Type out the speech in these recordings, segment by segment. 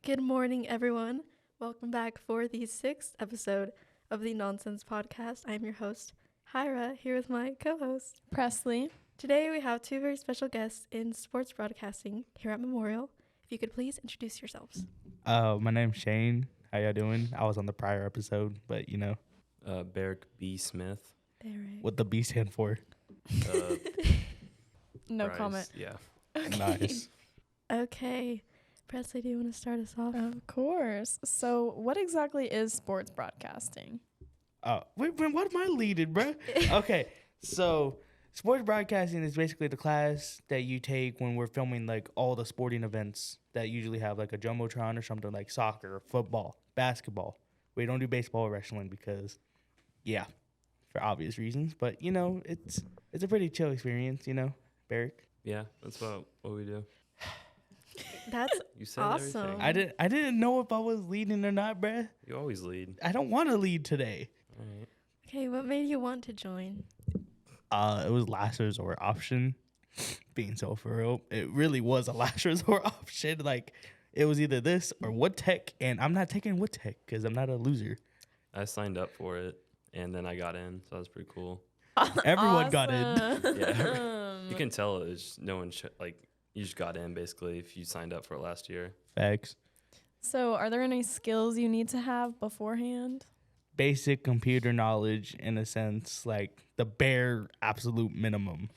Good morning, everyone. Welcome back for the 6th episode of the Nonsense Podcast. I'm your host, Hyra, here with my co-host, Presley. Today we have two very special guests in sports broadcasting here at Memorial. If you could please introduce yourselves. My name's Shane. How y'all doing? I was on the prior episode, but you know. Berek B. Smith. Berek. What the B stand for? No Bryce, comment. Yeah. Okay. Nice. Okay. Presley, do you want to start us off? Of course. So what exactly is sports broadcasting? Wait, what am I leading, bro? Okay, so sports broadcasting is basically the class that you take when we're filming like all the sporting events that usually have like a jumbotron or something like soccer, football, basketball. We don't do baseball or wrestling because, yeah, for obvious reasons. But you know, it's a pretty chill experience, you know, Berek. Yeah, that's about what we do. That's You said awesome. everything. I didn't know if I was leading or not, bruh. You always lead. I don't want to lead today. All right. Okay, what made you want to join? It was last resort option. Being so for real, it really was a last resort option. Like, it was either this or Wood Tech, and I'm not taking Wood Tech because I'm not a loser. I signed up for it, and then I got in, so that was pretty cool. Everyone got in. Yeah. You can tell it was no one, you just got in, basically, if you signed up for it last year. Facts. So are there any skills you need to have beforehand? Basic computer knowledge, in a sense, like the bare absolute minimum.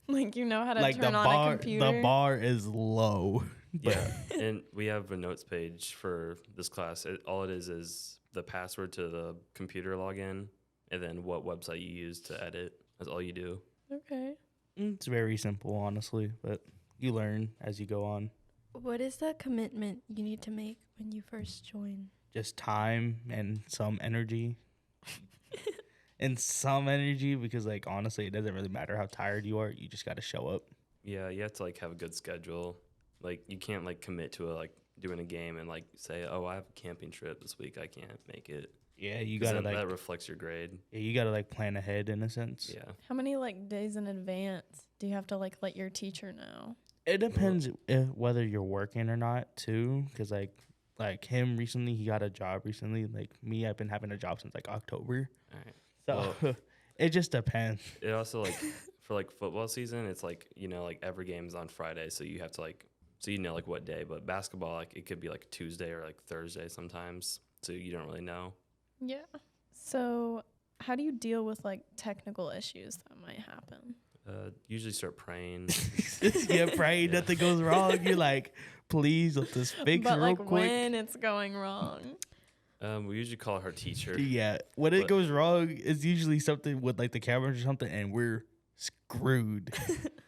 Like you know how to Like turn the on bar, a computer? the bar is low. Yeah, and we have a notes page for this class. All it is the password to the computer login, and then what website you use to edit. That's all you do. Okay. It's very simple, honestly, but you learn as you go on. What is the commitment you need to make when you first join? Just time and some energy. And some energy, because like honestly it doesn't really matter how tired you are, you just got to show up. Yeah, you have to have a good schedule. Like you can't commit to doing a game and say, oh, I have a camping trip this week, I can't make it. Yeah, you 'Cause got to then that reflects your grade. yeah, you got to plan ahead in a sense. Yeah. How many days in advance do you have to let your teacher know? It depends whether you're working or not too, because like him recently, he got a job recently. Like me, I've been having a job since October. All right. So Well, it just depends. it also for football season, it's every game's on Friday, so you have to so you know what day. But basketball, it could be Tuesday or Thursday sometimes, so you don't really know. Yeah. So how do you deal with technical issues that might happen? Usually start praying. Yeah, pray nothing goes wrong. You're like, please let this fix But real quick. when it's going wrong? We usually call her teacher. Yeah, when it But- goes wrong, it's usually something with the cameras or something, and we're screwed.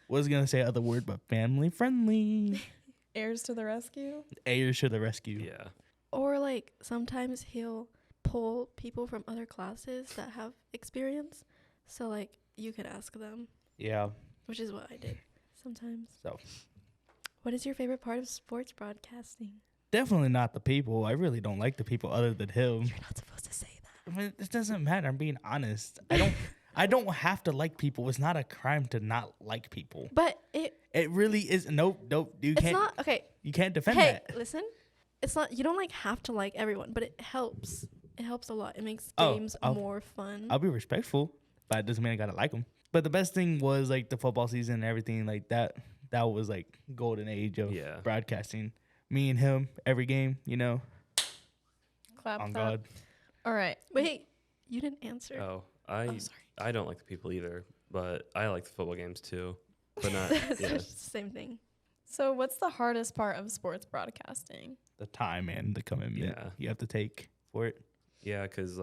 Was gonna say other word, but family friendly. Heirs to the rescue? Ayers to the rescue. Yeah. Or sometimes he'll pull people from other classes that have experience. So you could ask them, Yeah. which is what I did sometimes. So What is your favorite part of sports broadcasting? definitely not the people. I really don't like the people other than him. You're not supposed to say that. I mean, it doesn't matter. I'm being honest. I don't have to like people. It's not a crime to not like people. But It really is. Nope. You it's can't. not okay. You can't defend Hey, that. listen. It's not you don't have to like everyone, but it helps. It helps a lot. It makes Oh, games I'll- more fun. I'll be respectful, but it doesn't mean I gotta like them. But the best thing was the football season and everything like that. That was golden age of Yeah. broadcasting. Me and him every game, you know. Clap On that. God. All right. Wait, you didn't answer. Oh, sorry. I don't like the people either, but I like the football games too. But not. It's Yeah. just the same thing. So what's the hardest part of sports broadcasting? The time and the commitment Yeah. you have to take for it. Yeah, because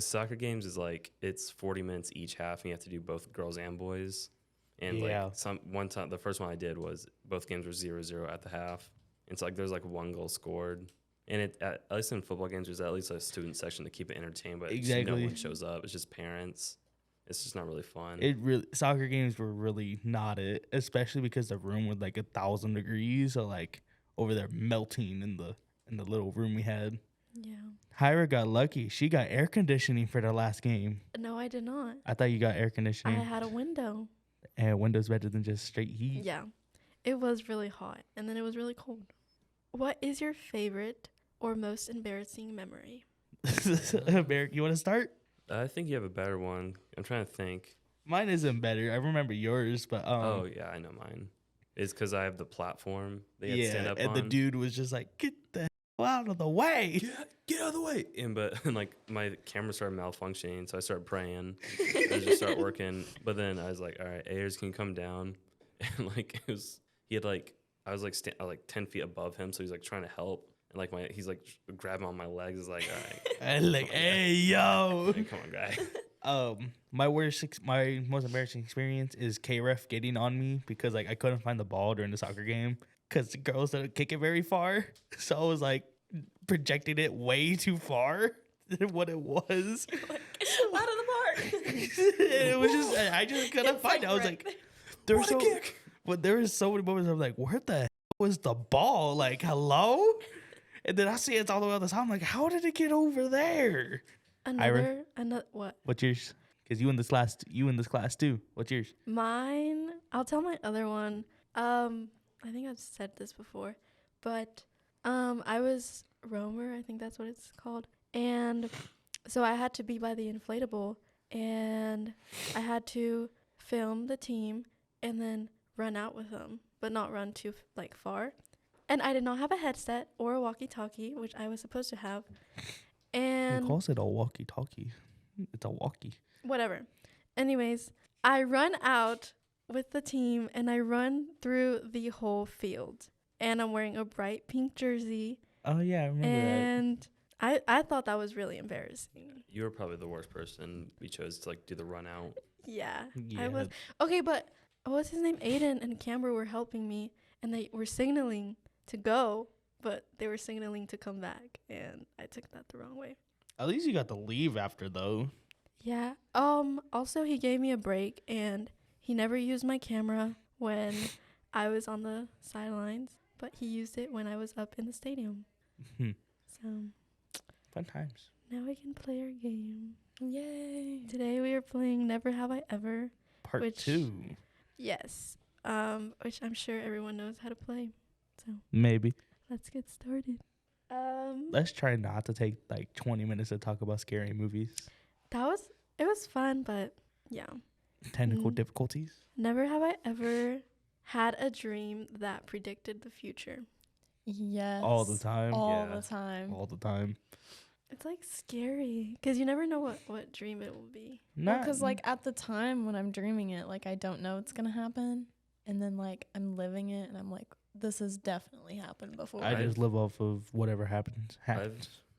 soccer games is it's 40 minutes each half, and you have to do both girls and boys. And Yeah. one time, the first one I did was both games were 0-0 at the half. And so there's one goal scored. And at least in football games, there's at least a student section to keep it entertained, but just no Exactly. one shows up. It's just parents. It's just not really fun. Soccer games were really not it, especially because the room was 1,000 degrees, so over there melting in the little room we had. Yeah. Hyra got lucky. She got air conditioning for the last game. No, I did not. I thought you got air I conditioning. had a window. And windows better than just straight heat. Yeah. It was really hot and then it was really cold. What is your favorite or most embarrassing memory? Berek, you want to start? I think you have a better one. I'm trying to think. Mine isn't better. I remember yours, but Oh yeah, I know mine. It's because I have the platform they had to stand yeah, up and on. the dude was just like, "Get the hell out of the way!" Get out of the way. And like my camera started malfunctioning, so I started praying. I just started working, but then I was like, all right, Ayers, can you come down? And like it was, he had like I was like like 10 feet above him, so he's like trying to help, and like he's like grabbing on my legs. Is like, all right, And like, hey, yo. hey, come on, guy. My most embarrassing experience is K-Ref getting on me because like I couldn't find the ball during the soccer game because the girls didn't kick it very far, so I was like projecting it way too far than what it was. Out of the park. It was just I just couldn't find it. I was like, there was there was so many moments I'm like, where the hell was the ball? Like, hello? And then I see it's all the way on the top. I'm like, how did it get over there? Another what? What's yours? Because you in this class too. What's yours? Mine, I'll tell my other one. I think I've said this before, but I was roamer, I think that's what it's called. And so I had to be by the inflatable, and I had to film the team and then run out with them, but not run too far. And I did not have a headset or a walkie-talkie, which I was supposed to have. And He calls it a walkie-talkie. It's a walkie. whatever. Anyways, I run out with the team and I run through the whole field. And I'm wearing a bright pink jersey. Oh yeah, I remember And I thought that was really embarrassing. You were probably the worst person we chose to like do the run out. Yeah, that. I was. Okay, but what's his name? Aiden and Camber were helping me and they were signaling to go, but they were signaling to come back. And I took that the wrong way. At least you got to leave after though. Yeah. Also, he gave me a break, and he never used my camera when I was on the sidelines, but he used it when I was up in the stadium. So Fun times. now we can play our game. Yay. Today we are playing Never Have I Ever. Part Which- 2. Yes. Which I'm sure everyone knows how to play. So Maybe. let's get started. Let's try not to take like 20 minutes to talk about scary movies. It was fun, but yeah. Technical difficulties. Never have I ever had a dream that predicted the future. Yes. All the time. All Yeah. the time. All the time. It's like scary because you never know what dream it will be. Because like at the time when I'm dreaming it, like I don't know it's gonna happen, and then like I'm living it, and I'm like, this has definitely happened before. I just live off of whatever happens.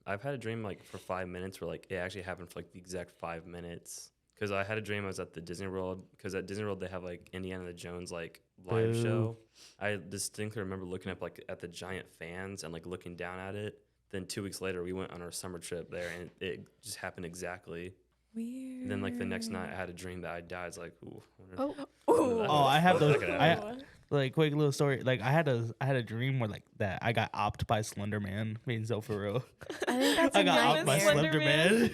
I've had a dream like for 5 minutes where like it actually happened for like the exact 5 minutes. Because I had a dream I was at the Disney World. Because at Disney World they have like Indiana Jones like live Boo. show. I distinctly remember looking up like at the giant fans and like looking down at it. Then 2 weeks later we went on our summer trip there and it just happened exactly. Weird. And then like the next night I had a dream that I died. It's like, ooh. Oh, Oh, I have those. That Like quick little story. Like I had a dream where like that I got opped by Slender Man. Being so for real. I think that's I a got opped nightmare. by Slender Man.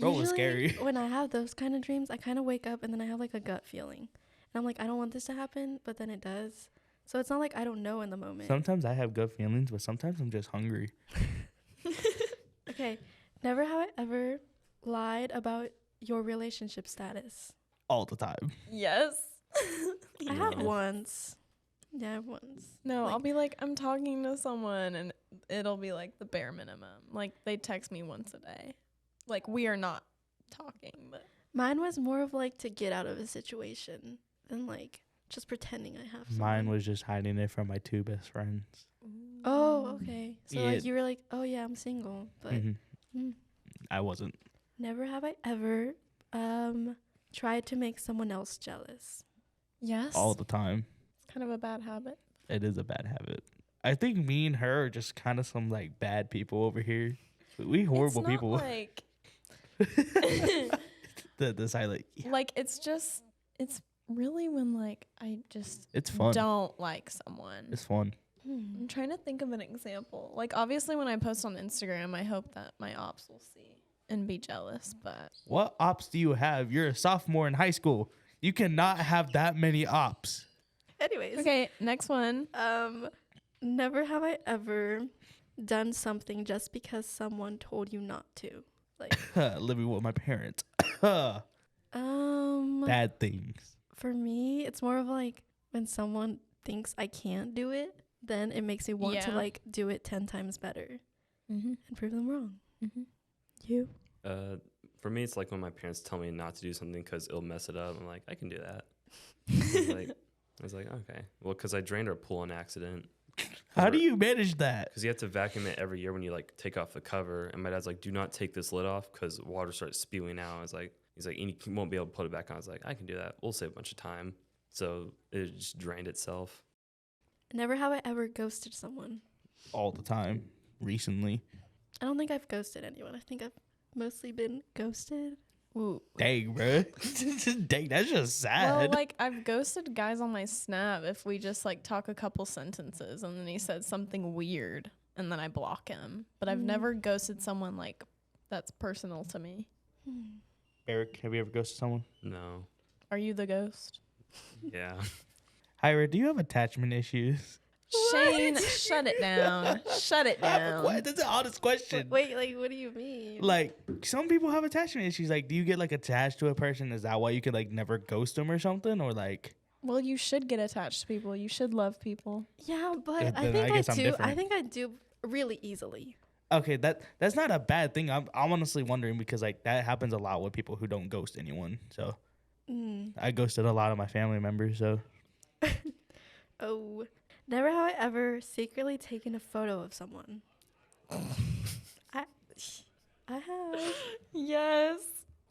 Bro was Usually, scary. when I have those kind of dreams, I kind of wake up and then I have like a gut feeling. And I'm like, I don't want this to happen, but then it does. So it's not like I don't know in the moment. Sometimes I have gut feelings, but sometimes I'm just hungry. Okay, never have I ever lied about your relationship status. All the time. Yes. I have Yes. once. Yeah, once. No, Like- I'll be like, I'm talking to someone, and it'll be like the bare minimum. Like they text me once a day. Like we are not talking, but Mine was more of like to get out of a situation than like just pretending I have someone. Mine was just hiding it from my 2 best friends. Oh, okay. So Yeah. like you were like, oh yeah, I'm single, but Mhm. mm, I wasn't. never have I ever tried to make someone else jealous. yes. All the time. It's kind of a bad habit. It is a bad habit. I think me and her are just kind of some like bad people over here. We horrible it's not people. Like, the silent. Yeah. like it's just it's really when like I just It's fun. don't like someone. It's fun. I'm trying to think of an example. Like obviously when I post on Instagram, I hope that my ops will see and be jealous, but What ops do you have? You're a sophomore in high school. You cannot have that many ops. Anyways, okay, next one. Never have I ever done something just because someone told you not to. Like, Living with my parents. um, Bad things. for me, it's more of like when someone thinks I can't do it, then it makes me want to Yeah. like do it 10 times better Mm-hmm. and prove them wrong. Mm-hmm. You? For me, it's like when my parents tell me not to do something because it'll mess it up. I'm like, I can do that. I was like, okay. Well, because I drained our pool on accident. How do you manage that? Because you have to vacuum it every year when you like take off the cover. And my dad's like, do not take this lid off because water starts spewing out. He's like, you won't be able to put it back on. I was like, I can do that. We'll save a bunch of time. So it just drained itself. Never have I ever ghosted someone. All the time. Recently. I don't think I've ghosted anyone. I think I've mostly been ghosted. Ooh. Dang, bro. Dang, that's just sad. Well, like I've ghosted guys on my Snap if we just like talk a couple sentences and then he said something weird and then I block him. But I've never ghosted someone like that's personal to me. Berek, have you ever ghosted someone? No. Are you the ghost? Yeah. Hyra, do you have attachment issues? Shane, shut it down. Shut it down. What? That's an honest question. Wait, like, what do you mean? Like, some people have attachment issues. Like, do you get, like, attached to a person? Is that why you could, like, never ghost them or something? Or, like... Well, you should get attached to people. You should love people. Yeah, but Yeah, I then think I I guess I'm do. different. I think I do really easily. Okay, that's not a bad thing. I'm honestly wondering because, like, that happens a lot with people who don't ghost anyone. So, I ghosted a lot of my family members, so... Oh, never have I ever secretly taken a photo of someone. I have, Yes.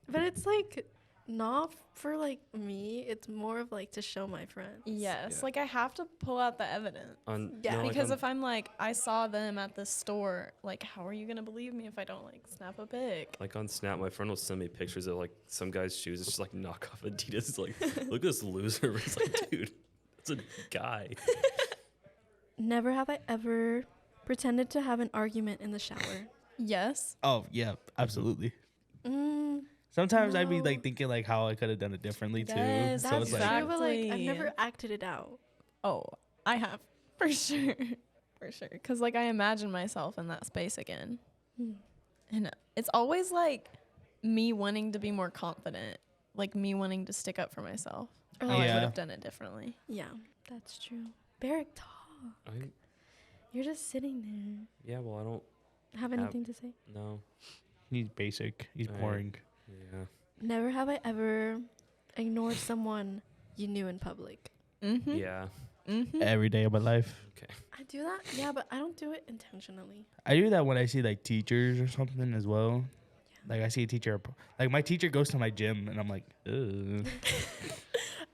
but it's like not for like me. It's more of like to show my friends. Yes. Yeah. Like I have to pull out the evidence. Yeah, Because if I'm like, I saw them at the store, like, how are you going to believe me if I don't, like, snap a pic? Like on Snap, my friend will send me pictures of like some guy's shoes. It's just like knockoff Adidas. It's like, look at this loser. It's like, dude, it's a guy. Never have I ever pretended to have an argument in the shower. Yes. Oh, yeah, absolutely. Mm, Sometimes I'd be, No. like, thinking, like, how I could have done it differently, too. Yes, So that's it's true, like... but like I've Exactly. never acted it out. Oh, I have. For sure. For sure. Because, like, I imagine myself in that space again. And it's always, like, me wanting to be more confident. Like, me wanting to stick up for myself. Or How I like, Yeah. would have done it differently. yeah, that's true. Berek, talk. You're just sitting there. Yeah, well, I don't Have anything to say? know. He's basic. He's Right. boring. Yeah. Never have I ever ignored someone you knew in public. Mm-hmm. Yeah. Mm-hmm. Every day of my life. I do that, yeah, but I don't do it intentionally. I do that when I see, like, teachers or something as well. Like, I see a teacher... Like, my teacher goes to my gym, and I'm like, ugh.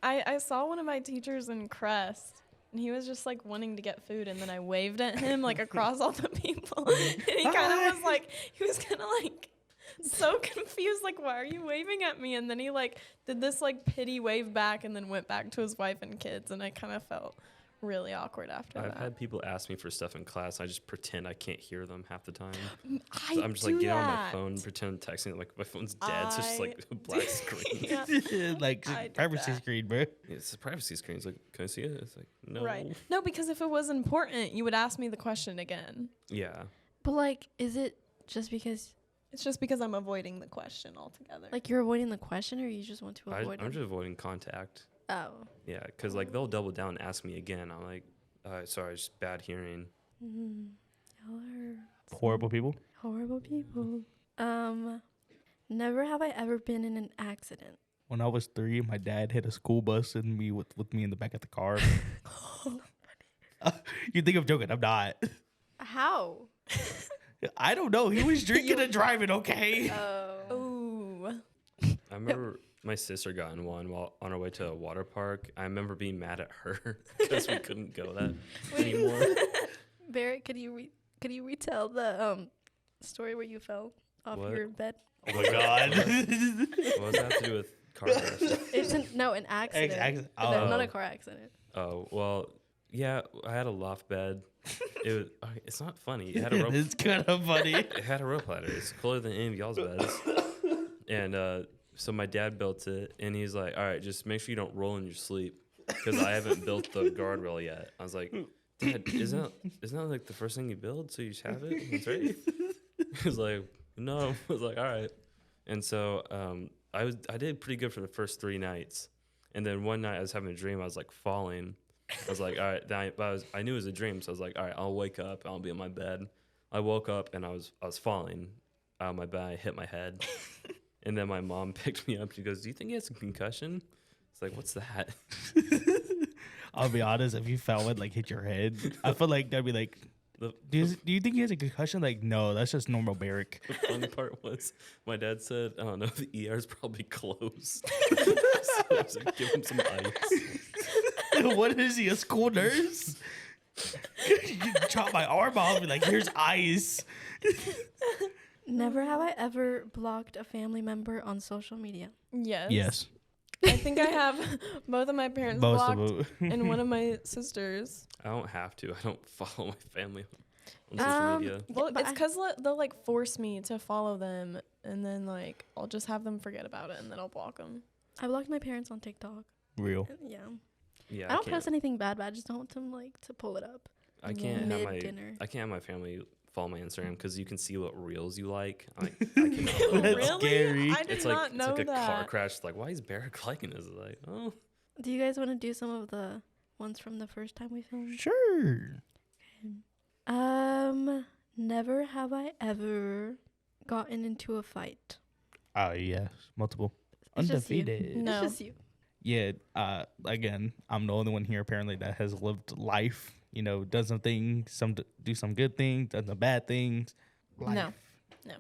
I saw one of my teachers in Crest, and he was just like wanting to get food, and then I waved at him like across all the people, and he kind of was like, he was kind of like so confused, like, why are you waving at me? And then he like did this like pity wave back, and then went back to his wife and kids, and I kind of felt really awkward after I've that. had people ask me for stuff in class. I just pretend I can't hear them half the time. I So I'm just do like get on my that. phone, pretend texting. Like my phone's dead, so it's just like a black screen. Yeah. Like, I did privacy that. screen, bro. It's a privacy screen. It's like, can I see it? It's like, no. Right. No, because if it was important, you would ask me the question again. Yeah. But like, is it just because It's just because I'm avoiding the question altogether. like you're avoiding the question, or you just want to avoid I'm it? just avoiding contact. Oh. Yeah, because like they'll double down and ask me again. I'm like, sorry, it's just bad hearing. Y'all are Horrible people. horrible people. Never have I ever been in an accident. When I was 3, my dad hit a school bus and me with me in the back of the car. You think I'm joking? I'm not. How? I don't know. He was drinking and driving, okay? Oh. Ooh. I remember my sister got in one while on our way to a water park. I remember being mad at her because we couldn't go that anymore. Barrett, could you retell the story where you fell off What? your bed? Oh my God. What does that have to do with car crash? It's an accident. accident. No, not Oh. a car accident. Oh, well, yeah, I had a loft bed. It's not funny. It had a rope. It's kind of funny. It had a rope ladder. It's cooler than any of y'all's beds. And so my dad built it, and he's like, "All right, just make sure you don't roll in your sleep, because I haven't built the guardrail yet." I was like, Dad, isn't that like the first thing you build? So you just have it. It's ready. He was like, no. I was like, all right. And so I did pretty good for the first 3 nights, and then one night I was having a dream. I was like falling. I was like, all right. I knew it was a dream, so I was like, all right, I'll wake up. I'll be in my bed. I woke up and I was falling out of my bed. I hit my head, and then my mom picked me up. She goes, "Do you think he has a concussion?" It's like, what's that? I'll be honest, if you fell and like hit your head, I feel like that'd be like, do you think he has a concussion? Like, no, that's just normal Berek. The funny part was my dad said, I don't know, the ER's probably closed. So I was like, give him some ice. What is he, a school nurse? You chop my arm off and like, here's ice. Never have I ever blocked a family member on social media. Yes. Yes. I think I have both of my parents Most blocked of them. and one of my sisters. I don't have to. I don't follow my family on social media. Well, but it's because they'll like force me to follow them, and then like I'll just have them forget about it, and then I'll block them. I blocked my parents on TikTok. Real. Yeah. Yeah, I don't post anything bad, but I just don't want them like to pull it up. I can't have Mid-dinner. my family follow my Instagram because you can see what reels you like. I cannot. That's Really? scary. I did It's not like know it's like a that. car crash. It's like, why is Berek liking this? It's like, oh, Do you guys want to do some of the ones from the first time we filmed? Sure. Never have I ever gotten into a fight. Oh, yes. Multiple. It's just you. Undefeated. No. It's just you. Yeah, again, I'm the only one here apparently that has lived life. You know, done some things, do some good things, done some bad things. Life. No.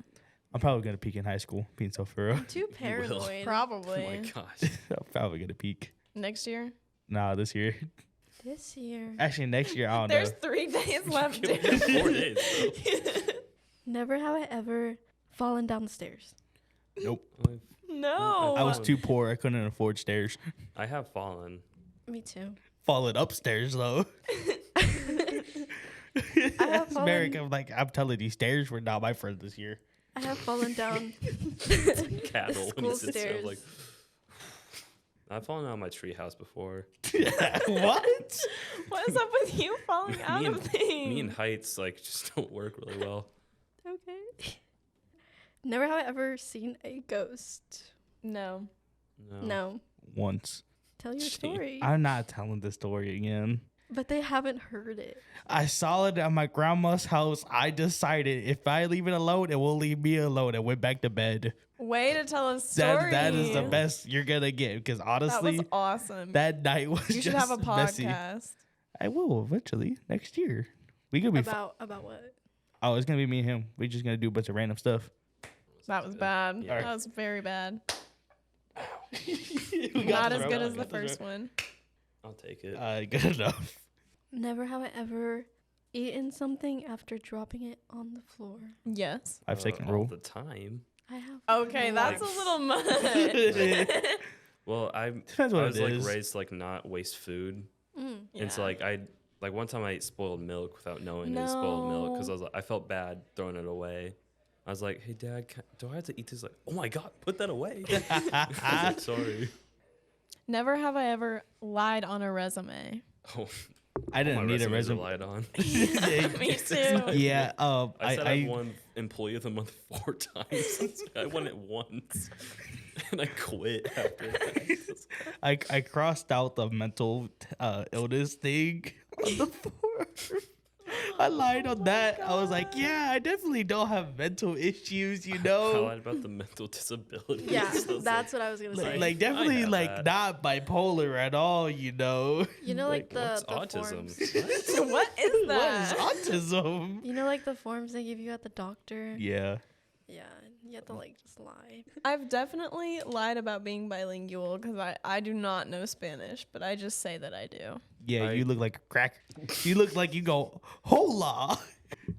I'm probably gonna peak in high school, being so for real. I'm too paranoid. oh my Probably gosh. I'm probably gonna peak. next year. Nah, this year. This year. Actually, next year I don't There's know. 3 days left. We have 4 days. Never have I ever fallen down the stairs. Nope. Bro. No. I was too poor. I couldn't afford stairs. I have fallen. Me too. Falling upstairs though. have fallen- Berek, I'm telling you, stairs were not my friend this year. I have fallen down. Cattle when School he sits there, stairs. like. I've fallen out of my treehouse before. What? What is up with you falling out me, of and, things? me and heights just don't work really well. Okay. Never have I ever seen a ghost. No. No. Once. Tell your Gee. story. I'm not telling this story again. But they haven't heard it. I saw it at my grandma's house. I decided if I leave it alone, it will leave me alone, and went back to bed. Way to tell a story. That is the best you're gonna get, because honestly, That was awesome. that night was you should just have a messy. podcast. I will eventually next year. We gonna be. About what? Oh, it's gonna be me and him. We just gonna do a bunch of random stuff. That was bad. Yeah. That was very bad. We Not got as thrown good out. as the first one. I'll take it. Good enough. Never have I ever eaten something after dropping it on the floor. Yes. 5-second all rule. the time. I have. Okay, that's a little much. Well, I Depends what was it like is. raised to, like not waste food, Mm. and so Yeah. like one time I ate spoiled milk without knowing it was spoiled milk because I felt bad throwing it away. I was like, "Hey, Dad, do I have to eat this?" Like, "Oh my God, put that away." I was like, sorry. Never have I ever lied on a resume. Oh, I didn't my need a resumes resume. are lied on. Me too. Yeah. I said I won Employee of the Month 4 times. I won it once, and I quit after that. I crossed out the mental illness thing on the form. I lied on that. I was like, yeah, I definitely don't have mental issues, you I know. lied about the mental disability. Yeah, So it's that's what I was gonna say. Like definitely have like that. not bipolar at all, you know. You know, like the What's the autism? forms. What is that? What is autism? You know, like the forms they give you at the doctor. Yeah. Yeah, you have to like just lie. I've definitely lied about being bilingual because I do not know Spanish, but I just say that I do. Yeah, I- you look like a cracker. You look like you go, hola.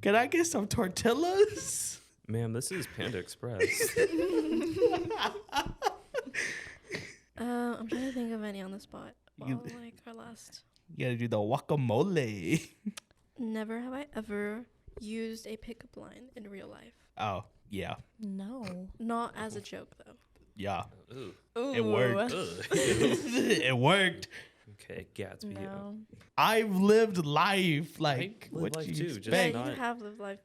Can I get some tortillas? Ma'am, this is Panda Express. I'm trying to think of any on the spot. You- Well, like our last. You gotta do the guacamole. Never have I ever used a pickup line in real life. Oh, yeah. No. Not as a joke though. Yeah. Ooh. Ooh. It worked. Ugh. It worked. Okay, Gatsby. No. I've lived life. Like, I live what life you too, just Yeah, expect? not- you have lived life.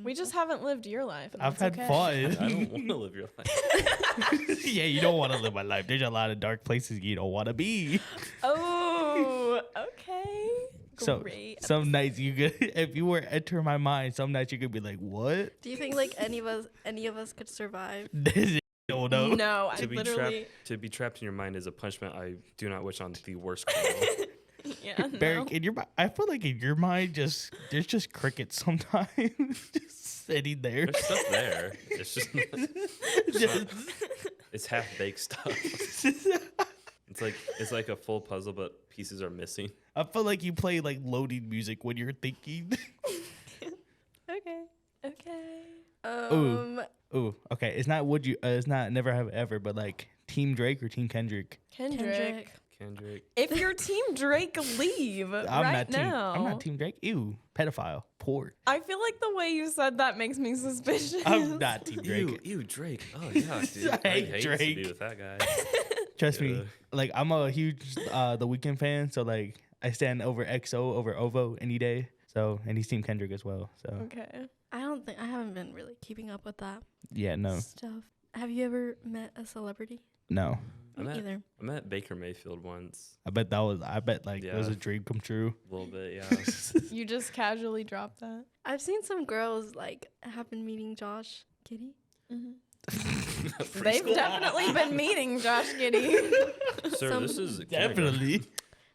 We just haven't lived your life. And I've that's had okay. fun. I don't want to live your life. Yeah, you don't want to live my life. There's a lot of dark places you don't want to be. Oh, okay. So Great. some nights you could, if you were to enter my mind, some nights you could be like, "What? Do you think like any of us could survive? This is no." No, I to be literally. trapped in your mind is a punishment I do not wish on the worst criminal. Yeah, no. Berek, in your, I feel like in your mind, there's just crickets sometimes, just sitting there. There's stuff there. It's just Just- it's half baked stuff. It's like a full puzzle, but pieces are missing. I feel like you play like loading music when you're thinking. Okay. Okay. Ooh, okay. It's not would you? It's not never have ever, but like Team Drake or Team Kendrick. Kendrick. Kendrick. If you're Team Drake, leave I'm right not team. now. I'm not Team Drake. Ew, pedophile, poor. I feel like the way you said that makes me suspicious. I'm not Team Drake. Ew, Drake. Oh yeah, dude. I hate hate Drake. to be with that guy. Trust me. Yeah. Like I'm a huge The Weeknd fan, so like I stand over XO over Ovo any day. So and he's Team Kendrick as well. So Okay. I haven't been really keeping up with that yeah, no, stuff. Have you ever met a celebrity? no. I Me met either. I met Baker Mayfield once. I bet like it was Yeah. a dream come true. A little bit, yeah. You just casually dropped that. I've seen some girls like have been meeting Josh Giddy. They've definitely been meeting Josh Giddy. Sir, this is Definitely.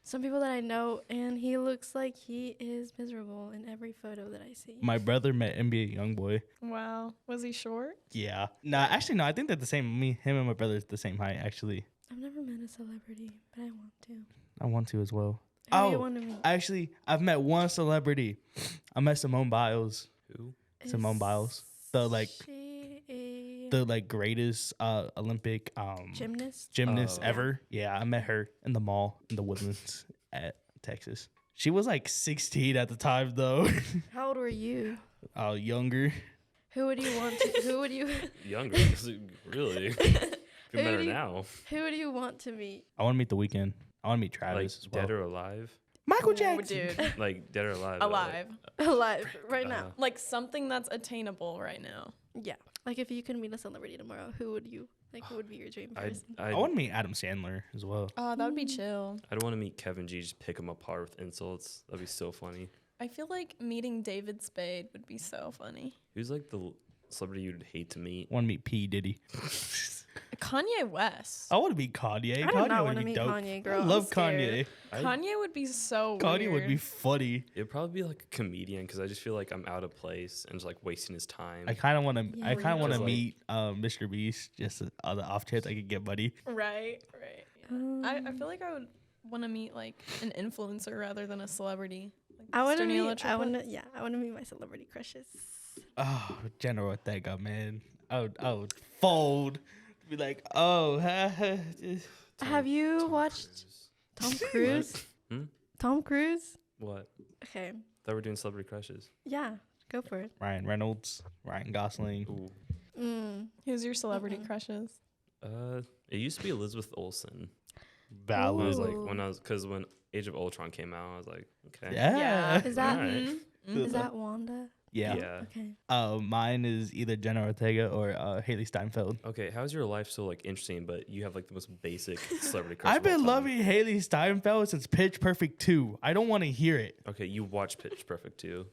Some people that I know, and he looks like he is miserable in every photo that I see. My brother met NBA YoungBoy. Wow. Was he short? Yeah. Nah, actually no. I think they're the same. Him and my brother is the same height. Actually, I've never met a celebrity, but I want to. I want to as well. Who do Oh, you want to meet? Actually, I've met one celebrity. I met Simone Biles. Who? Simone Is Biles. The like she a the like greatest Olympic gymnast? gymnast Oh. ever. Yeah, I met her in the mall in the Woodlands at Texas. She was like 16 at the time though. How old were you? Younger. Who would you want to? Who would you? Younger. Really? If you met her now. Who would you want to meet? I want to meet The Weeknd. I want to meet Like Travis as well. dead or alive? Michael Ooh, Jackson. dude. Like dead or alive? Alive. Alive right now. Like something that's attainable right now. Yeah. Like if you could meet a celebrity tomorrow, who would you like? Who would be your dream person? I want to meet Adam Sandler as well. Oh, that would be chill. I'd want to meet Kevin G. Just pick him apart with insults. That'd be so funny. I feel like meeting David Spade would be so funny. Who's like the celebrity you'd hate to meet? I want to meet P Diddy. Kanye West. I want to meet Kanye. I do Kanye not would want to be meet dope. Kanye, girl. I I'm love scared. Kanye. Kanye would be so Kanye weird. would be funny. It'd probably be like a comedian because I just feel like I'm out of place and just like wasting his time. I kind of want to. Yeah, I kind of want to Like- meet Mr. Beast just on the off chance I could get money. Right, right. I feel like I would want to meet like an influencer rather than a celebrity. Like I want to Stoney meet. Triplets. I want to meet my celebrity crushes. Oh, General Ortega, man. I would fold. Be like, oh, Have you watched Tom Cruise? Hmm? Tom Cruise? What? Okay. Thought we were doing celebrity crushes. Yeah. Go for it. Ryan Reynolds, Ryan Gosling. Ooh. Who's your celebrity crushes? It used to be Elizabeth Olsen. I Valid. was like Ooh. because when Age of Ultron came out, I was like, okay. Yeah. Is that Alright. is that Wanda? Yeah. Yeah. Okay. Mine is either Jenna Ortega or Haley Steinfeld. Okay, how's your life so like interesting, but you have like the most basic celebrity crush? I've of all been time? loving Haley Steinfeld since Pitch Perfect 2. I don't want to hear it. Okay, you watch Pitch Perfect too.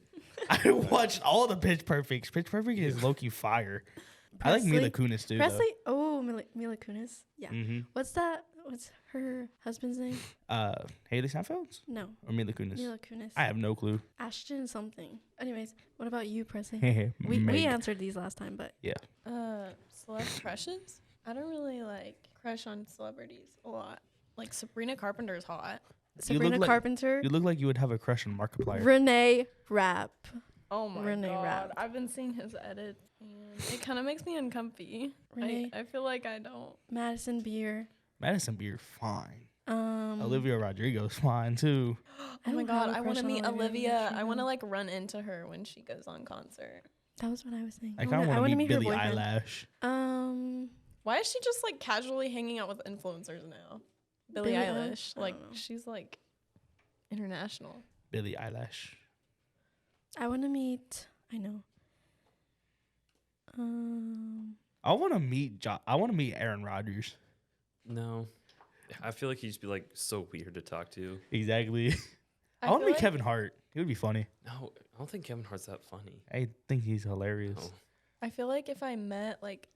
I watched all the Pitch Perfects. Pitch Perfect is low-key fire. I like Mila Kunis too. Presley. Oh, Mila Kunis. Yeah. Mm-hmm. What's that? What's her husband's name? Haley Steinfeld No. or Mila Kunis? Mila Kunis. I have no clue. Ashton something. Anyways, what about you, Presley? we Meg. answered these last time, but Celeb crushes? I don't really like crush on celebrities a lot. Like Sabrina Carpenter's hot. Sabrina like- Carpenter, You look like you would have a crush on Markiplier. Renee Rapp. Oh my Renee god. Rapp. I've been seeing his edits and it kind of makes me uncomfy. Renee. I feel like I don't. Madison Beer. Madison Beer, fine. Um, Olivia Rodrigo's fine too. Oh my don't god, have a I want to crush on meet Olivia Olivia. I Rodrigo. want to like run into her when she goes on concert. That was what I was saying. I kind of want wanna to meet her Billie boyfriend. Eilish. Why is she just like casually hanging out with influencers now? Billie Billie Eilish. I Like don't know. she's like international. Billie Eilish. I want to meet. I know. I want to meet. I want to meet Aaron Rodgers. No. I feel like he'd just be like so weird to talk to. Exactly. I want to feel meet Kevin Hart. It would be funny. No, I don't think Kevin Hart's that funny. I think he's hilarious. No. I feel like if I met like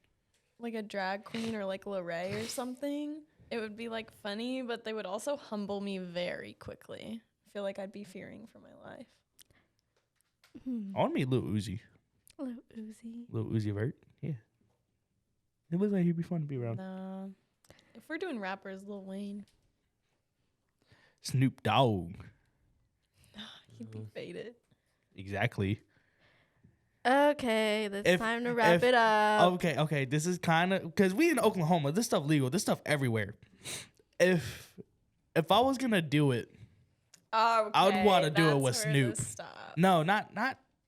a drag queen or like Lorraine or something, it would be like funny, but they would also humble me very quickly. I feel like I'd be fearing for my life. I want to meet Lil Uzi. Hello, Uzi. Lil Uzi Vert. Yeah. It looks like he'd be fun to be around. Nah. If we're doing rappers, Lil Wayne, Snoop Dogg. he'd be faded. Exactly. Okay, it's time to wrap if- it up. Okay. This is kind of because we in Oklahoma. This stuff legal. This stuff everywhere. If I was gonna do it, Okay, I would want to do it with that's where Snoop. this stops. No, not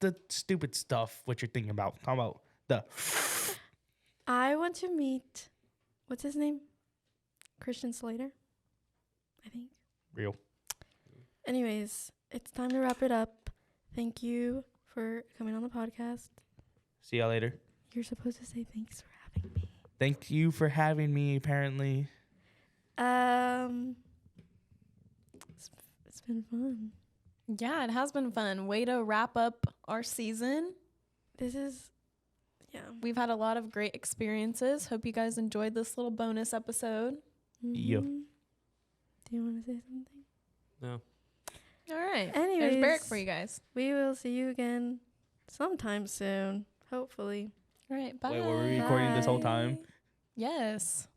the stupid stuff. What you're thinking about? Talking about the. I want to meet. What's his name? Christian Slater. I think. Real. Anyways, it's time to wrap it up. Thank you for coming on the podcast. See y'all later. You're supposed to say thanks for having me. Thank you for having me. Apparently. It's been fun. Yeah, it has been fun. Way to wrap up our season. This is, yeah. We've had a lot of great experiences. Hope you guys enjoyed this little bonus episode. Yeah. Do you want to say something? No. All right. Anyways, There's Berek for you guys. We will see you again sometime soon. Hopefully. All right. Bye. Wait, were we recording this whole time? Yes.